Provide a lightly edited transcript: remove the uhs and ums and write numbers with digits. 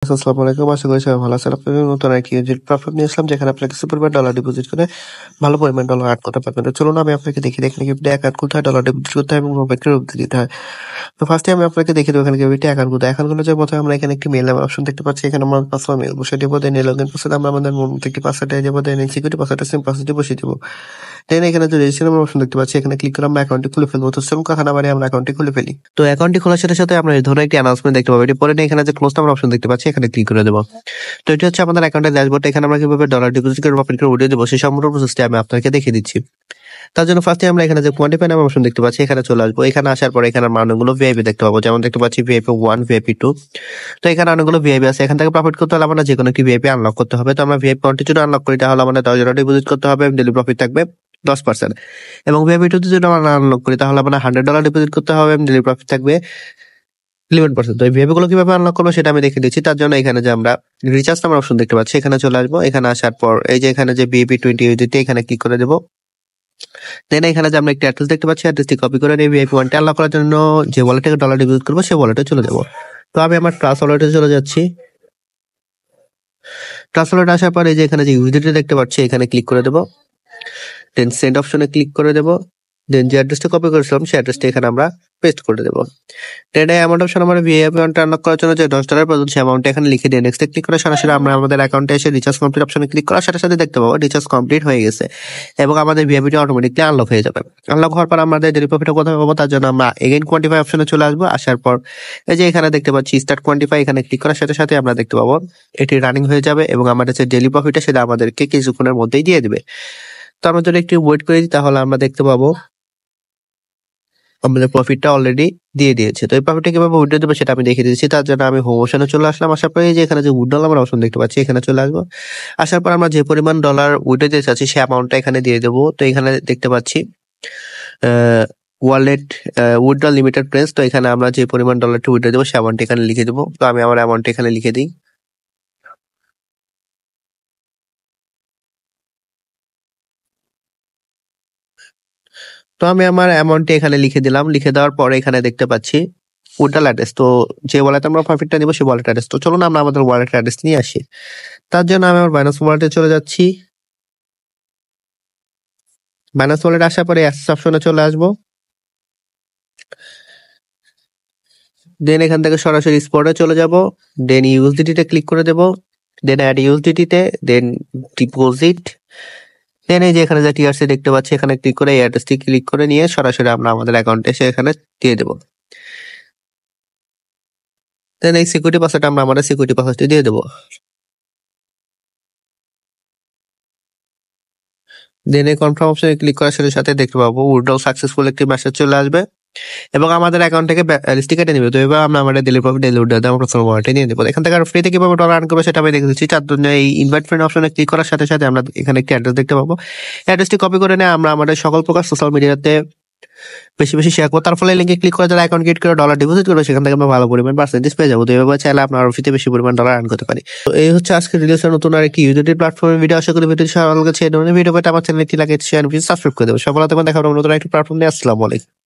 আসসালামু আলাইকুম। আশা করি সবাই ভালো আছেন। আপনাদের নতুন একটি ইউজিট প্ল্যাটফর্ম নিয়ে আসলাম, যেখানে আপনারা কিছু পরিমাণ ডলার ডিপোজিট করে ভালো পরিমাণ ডলার আর্ন করতে পারবেন। তো চলুন আমি আপনাকে দেখিয়ে দিই এখানে কিভাবে অ্যাকাউন্ট খুলতে হয়, ডলার ডিপোজিট করতে হয় এবং প্রোফাইলকে রূপ দিতে হয়। তো ফার্স্টে আমি আপনাকে দেখিয়ে দেবো এখানে কিভাবে অ্যাকাউন্ট খুলতে হয়। অ্যাকাউন্ট খোলার জন্য প্রথমে আমরা এখানে একটি মেইল নামের অপশন দেখতে পাচ্ছি। এখানে আমরা পাসওয়ার্ড মেইল বসিয়ে দেবো, দেন লগইন পাসওয়ার্ড আমরা আমাদের মন মতো একটি পাসওয়ার্ড দিয়ে দেবো, দেন সিকিউরিটি পাসওয়ার্ডটা সেম পাসওয়ার্ডটি বসিয়ে দেবো। দেন এখানে যে রেজিস্ট্রেশন অপশন দেখতে পাচ্ছি, এখানে ক্লিক করে আমরা অ্যাকাউন্টটি খুলে ফেলবো। তো চলুন কথা না বাড়িয়ে আমরা অ্যাকাউন্টটি খুলে ফেলি। তো অ্যাকাউন্টটি খোলার সাথে সাথে আমরা এই ধরনের একটি অ্যানাউন্সমেন্ট দেখতে পাবো। এটি পরে নিয়ে এখানে যে ক্লোজ নাম্বার অপশন দেখতে পাচ্ছি, এখানে ক্লিক করে দেবো। তো এটা হচ্ছে আমাদের অ্যাকাউন্টের ড্যাশবোর্ড। এখানে আমরা কিভাবে ডলার ডিপোজিট করে বা করে উঠিয়ে দেবো সেই সম্পূর্ণ প্রসেসটি আমি আপনাকে দেখিয়ে দিচ্ছি। তার জন্য ফার্স্টে আমরা এখানে যে কোয়ান্টিফাই নামের অপশন দেখতে পাচ্ছি, এখানে চলে আসবো। এখানে আসার পরে এখানে আমরা অনেকগুলো ভিআইপি দেখতে পাবো, যেমন দেখতে পাচ্ছি ভিআইপি 1, ভিআইপি 2। তো এখানে অনেকগুলো ভিআইপি আছে। এখান থেকে প্রফিট করতে হলে আমরা যে কোনো একটি ভিআইপি আনলক করতে হবে। তো আমরা ভিআইপি কোয়ান্টিটি যদি আনলক করি তাহলে আমাদের $10 ডিপোজিট করতে হবে, ডেইলি প্রফিট থাকবে 10%। এবং ভিআইপি 2 যদি আমরা আনলক করি তাহলে আমরা $100 ডিপোজিট করতে হবে, ডেইলি প্রফিট থাকবে 11%। তো এই ভিআইপি গুলো কিভাবে আনলক করবো সেটা আমি দেখিয়ে দিচ্ছি। তার জন্য এখানে যে আমরা রিচার্জ নামের অপশন দেখতে পাচ্ছি, এখানে চলে আসবো। এখানে আসার পর এই যে এখানে যে ভিআইপি 20 ইউজিটি এখানে ক্লিক করে দেবো। দেন এখানে যে আমরা একটা অ্যাড্রেস দেখতে পাচ্ছি, অ্যাড্রেসটি কপি করে নিয়ে ভিআইপি 1 আনলক করার জন্য যে ওয়ালেটে ডলার ডিপোজিট করবো সেই ওয়ালেটে চলে যাবো। তো আমি আমার ট্রাস্ট ওয়ালেটে চলে যাচ্ছি। ট্রাস্ট ওয়ালেটে আসার পর এই যে এখানে যে ইউজিটি দেখতে পাচ্ছি, এখানে ক্লিক করে দেবো। দেন সেন্ড অপশনে ক্লিক করে দেবো। দেন যে অ্যাড্রেসটা কপি করেছিলাম সেই অ্যাড্রেসটা এখানে আমরা পেস্ট করে দেবো। দেন এই অ্যামাউন্ট অপশন আমরা ভিআইপি আনলক করার জন্য যে $10 প্রয়োজন সেই অ্যামাউন্টটা এখানে লিখে দিয়ে নেক্সটে ক্লিক করে সরাসরি আমরা আমাদের অ্যাকাউন্টে এসে রিচার্জ কমপ্লিট অপশনে ক্লিক করার সাথে সাথে দেখতে পাবো রিচার্জ কমপ্লিট হয়ে গেছে এবং আমাদের ভিআইপিটা অটোমেটিকলি আনলক হয়ে যাবে। আনলক হওয়ার পর আমাদের ডেইলি প্রফিটটা কোথায় পাবো, তার জন্য আমরা এগেইন কোয়ান্টিফাই অপশনে চলে আসবো। আসার পর এই যে এখানে দেখতে পাচ্ছি স্টার্ট কোয়ান্টিফাই, এখানে ক্লিক করার সাথে সাথে আমরা দেখতে পাবো এটি রানিং হয়ে যাবে এবং আমাদের যে ডেইলি প্রফিটটা সেটা আমাদেরকে কিছুক্ষণের মধ্যেই দিয়ে দিবে। তো আমরা যদি একটু ওয়েট করে দিই তাহলে আমরা দেখতে পাবো আমাদের প্রফিটটা অলরেডি দিয়ে দিয়েছে। তো এই প্রফিটটা কিভাবে উইথড্র দেবো সেটা আমি দেখিয়ে দিচ্ছি। তার জন্য আমি হোম অপশনে চলে আসলাম। আসার পরে যে এখানে যে উইথড্র নামের অপশন দেখতে পাচ্ছি, এখানে চলে আসবো। আসার পর আমরা যে পরিমাণ ডলার উইথড্র দিতে চাচ্ছি সেই অ্যামাউন্টটা এখানে দিয়ে দেবো। তো এখানে দেখতে পাচ্ছি ওয়ালেট উইথড্র লিমিটেড প্রেস। তো এখানে আমরা যে পরিমাণ ডলারটি উইথড্র দেবো সেই অ্যামাউন্ট এখানে লিখে দেবো। তো আমি আমার অ্যামাউন্ট এখানে লিখে দিই। তো আমি আমার অ্যামাউন্টটি এখানে লিখে দিলাম। লিখে দেওয়ার পরে এখানে দেখতে পাচ্ছি উইথড্রল অ্যাড্রেস। তো যে ওয়ালেটে আমরা প্রফিটটা নিব সেই ওয়ালেট অ্যাড্রেস। তো চলুন আমরা আমাদের ওয়ালেট অ্যাড্রেস নিয়ে আসি। তার জন্য আমি আমার বাইন্যান্স ওয়ালেটে চলে যাচ্ছি। বাইন্যান্স ওয়ালেট আসার পরে অ্যাক্সেস অপশনে চলে আসবো। দেন এখান থেকে সরাসরি স্পটে চলে যাব। দেন ইউএসডিটি ক্লিক করে দেব। দেন অ্যাড ইউএসডিটিতে দেন ডিপোজিট। দেন এই যে এখানে যে টিআরসি দেখতে পাচ্ছি এখানে ক্লিক করে এই অ্যাড্রেসটি ক্লিক করে নিয়ে সরাসরি আমরা আমাদের অ্যাকাউন্টে এসে এখানে দিয়ে দেবো। দেন এই সিকিউরিটি পাসওয়ার্ডটা আমরা আমাদের সিকিউরিটি পাসওয়ার্ডটি দিয়ে দেবো। দেন এই কনফার্ম অপশনে ক্লিক করার সাথে সাথে দেখতে পাবো উইথড্রল সাকসেসফুল একটি মেসেজ চলে আসবে এবং আমাদের অ্যাকাউন্ট থেকে ব্যালেন্সটি কেটে নেবে। তো এবার আমরা আমাদের ডেইলি প্রফিট ডেইলি উইথড্র আমরা প্রথম ওয়ালেটে নিয়ে দেবো। এখান থেকে আর ফ্রিতে কিভাবে ডলার আর্ন করবে সেটা আমি দেখে দিচ্ছি। তার জন্য এই ইনভাইট ফ্রেন্ড অপশনে ক্লিক করার সাথে সাথে আমরা এখানে একটি অ্যাড্রেস দেখতে পাবো। অ্যাড্রেসটি কপি করে নিয়ে আমরা আমাদের সকল প্রকার সোশ্যাল মিডিয়াতে বেশি বেশি শেয়ার করবো। তার ফলে লিঙ্কে ক্লিক করে যারা অ্যাকাউন্ট ক্রিয়েট করে ডলার ডিপোজিট করবে সেখান থেকে আমরা ভালো পরিমাণ পার্সেন্টেজ পেয়ে যাবো। তো এভাবে চাইলে আপনার ফ্রিতে বেশি পরিমাণ ডলার আর্ন করতে পারি। তো এই হচ্ছে আজকে রিলেশন নতুন আর একটি ইউটিউব প্ল্যাটফর্মের ভিডিও। আশা করি ভিডিওটি ভালো লেগেছে। এই ধরনের ভিডিও পেতে আমার চ্যানেলটি লাগে শেয়ার সাবস্ক্রাইব করে দেবো। সফলতা দেখা হবে নতুন একটি প্ল্যাটফর্ম নিয়ে। আসসালামু আলাইকুম।